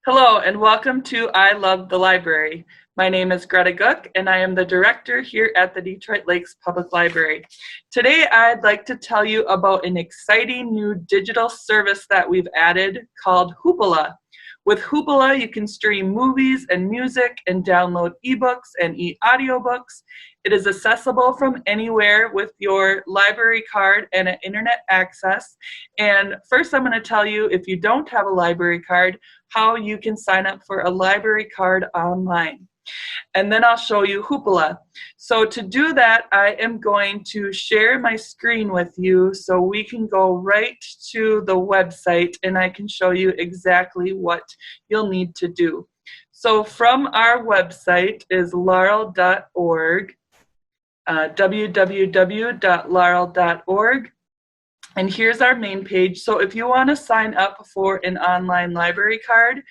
Hello and welcome to I Love the Library. My name is Greta Gook and I am the director here at the Detroit Lakes Public Library. Today I'd like to tell you about an exciting new digital service that we've added called Hoopla. With Hoopla, you can stream movies and music and download ebooks and e-audiobooks. It is accessible from anywhere with your library card and an internet access. And first I'm going to tell you, if you don't have a library card, how you can sign up for a library card online. And then I'll show you Hoopla. So to do that, I am going to share my screen with you so we can go right to the website and I can show you exactly what you'll need to do. So from our website is laurel.org, www.laurel.org. And here's our main page. So if you want to sign up for an online library card,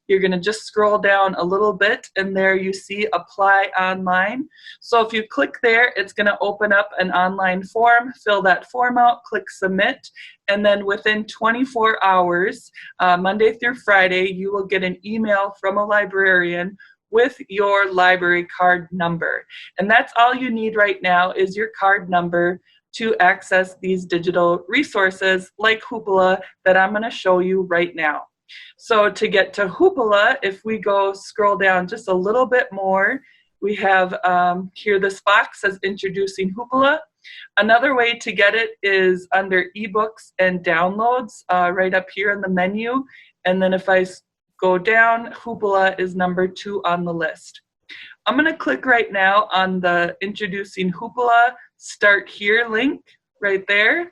you're going to just scroll down a little bit and there you see apply online. So if you click there, it's going to open up an online form, fill that form out, click submit, and then within 24 hours, Monday through Friday, you will get an email from a librarian with your library card number. And that's all you need right now is your card number to access these digital resources like Hoopla that I'm going to show you right now. So to get to Hoopla, if we go scroll down just a little bit more, we have here this box says introducing Hoopla. Another way to get it is under ebooks and downloads right up here in the menu. And then if I go down, Hoopla is number 2 on the list. I'm going to click right now on the introducing Hoopla start here link right there.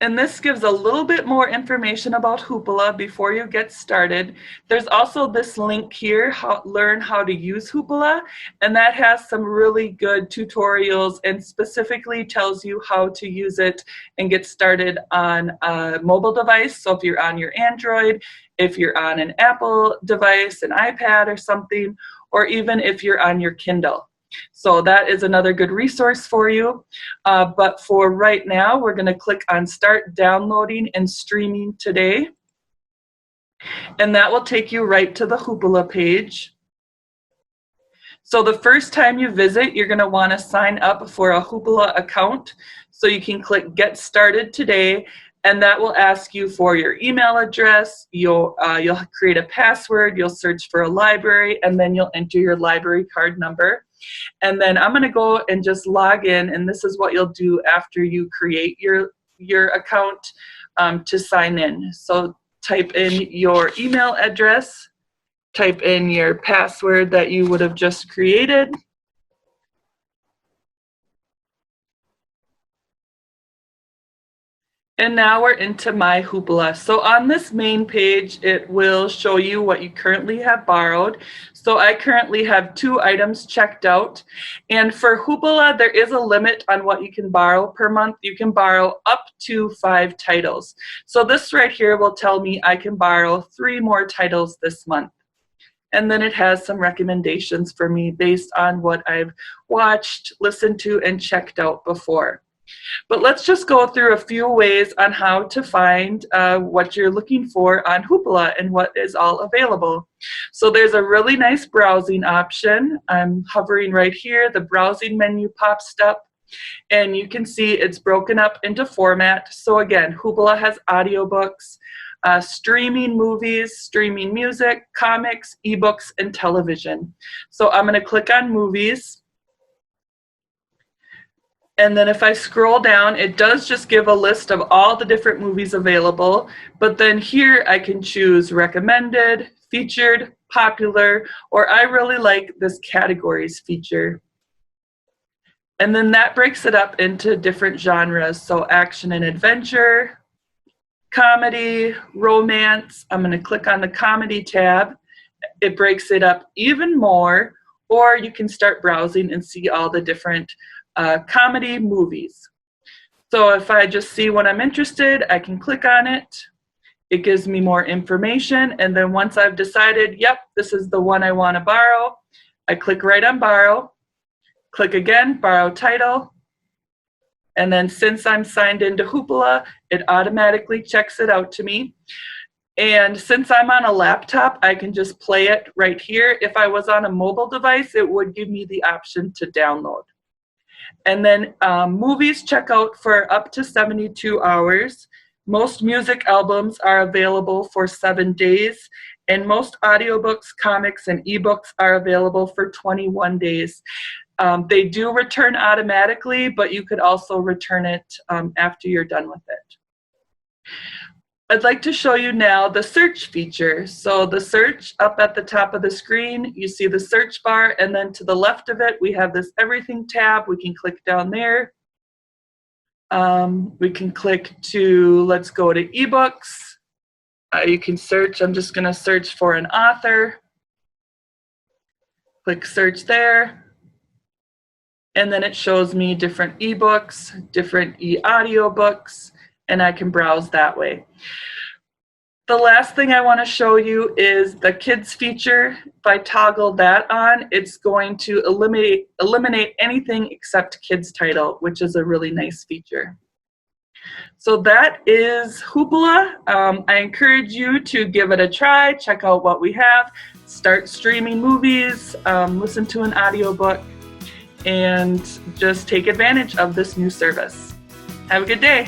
And this gives a little bit more information about Hoopla before you get started. There's also this link here, learn how to use Hoopla, and that has some really good tutorials and specifically tells you how to use it and get started on a mobile device. So if you're on your Android, if you're on an Apple device, an iPad or something, or even if you're on your Kindle. So that is another good resource for you. But for right now, we're going to click on Start Downloading and Streaming Today. And that will take you right to the Hoopla page. So the first time you visit, you're going to want to sign up for a Hoopla account. So you can click Get Started Today. And that will ask you for your email address, you'll create a password, you'll search for a library, and then you'll enter your library card number. And then I'm going to go and just log in, and this is what you'll do after you create your account to sign in. So type in your email address, type in your password that you would have just created. And now we're into My Hoopla. So on this main page, it will show you what you currently have borrowed. So I currently have 2 items checked out. And for Hoopla, there is a limit on what you can borrow per month. You can borrow up to 5 titles. So this right here will tell me I can borrow 3 more titles this month. And then it has some recommendations for me based on what I've watched, listened to, and checked out before. But let's just go through a few ways on how to find what you're looking for on Hoopla and what is all available. So there's a really nice browsing option. I'm hovering right here. The browsing menu pops up, and you can see it's broken up into format. So again, Hoopla has audiobooks, streaming movies, streaming music, comics, ebooks, and television. So I'm going to click on movies. And then if I scroll down, it does just give a list of all the different movies available. But then here I can choose recommended, featured, popular, or I really like this categories feature. And then that breaks it up into different genres. So action and adventure, comedy, romance. I'm going to click on the comedy tab. It breaks it up even more. Or you can start browsing and see all the different comedy movies. So if I just see what I'm interested, I can click on it. It gives me more information, and then once I've decided, yep, this is the one I want to borrow, I click right on borrow, click again, borrow title, and then since I'm signed into Hoopla, it automatically checks it out to me. And since I'm on a laptop, I can just play it right here. If I was on a mobile device, it would give me the option to download. And then movies check out for up to 72 hours. Most music albums are available for 7 days, and most audiobooks, comics, and ebooks are available for 21 days. They do return automatically, but you could also return it after you're done with it. I'd like to show you now the search feature. So the search up at the top of the screen, you see the search bar, and then to the left of it, we have this everything tab. We can click down there. We can click to, let's go to ebooks. You can search, I'm just gonna search for an author. Click search there. And then it shows me different ebooks, different e-audiobooks, and I can browse that way. The last thing I want to show you is the kids feature. If I toggle that on, it's going to eliminate anything except kids title, which is a really nice feature. So that is Hoopla. I encourage you to give it a try, check out what we have, start streaming movies, listen to an audiobook, and just take advantage of this new service. Have a good day.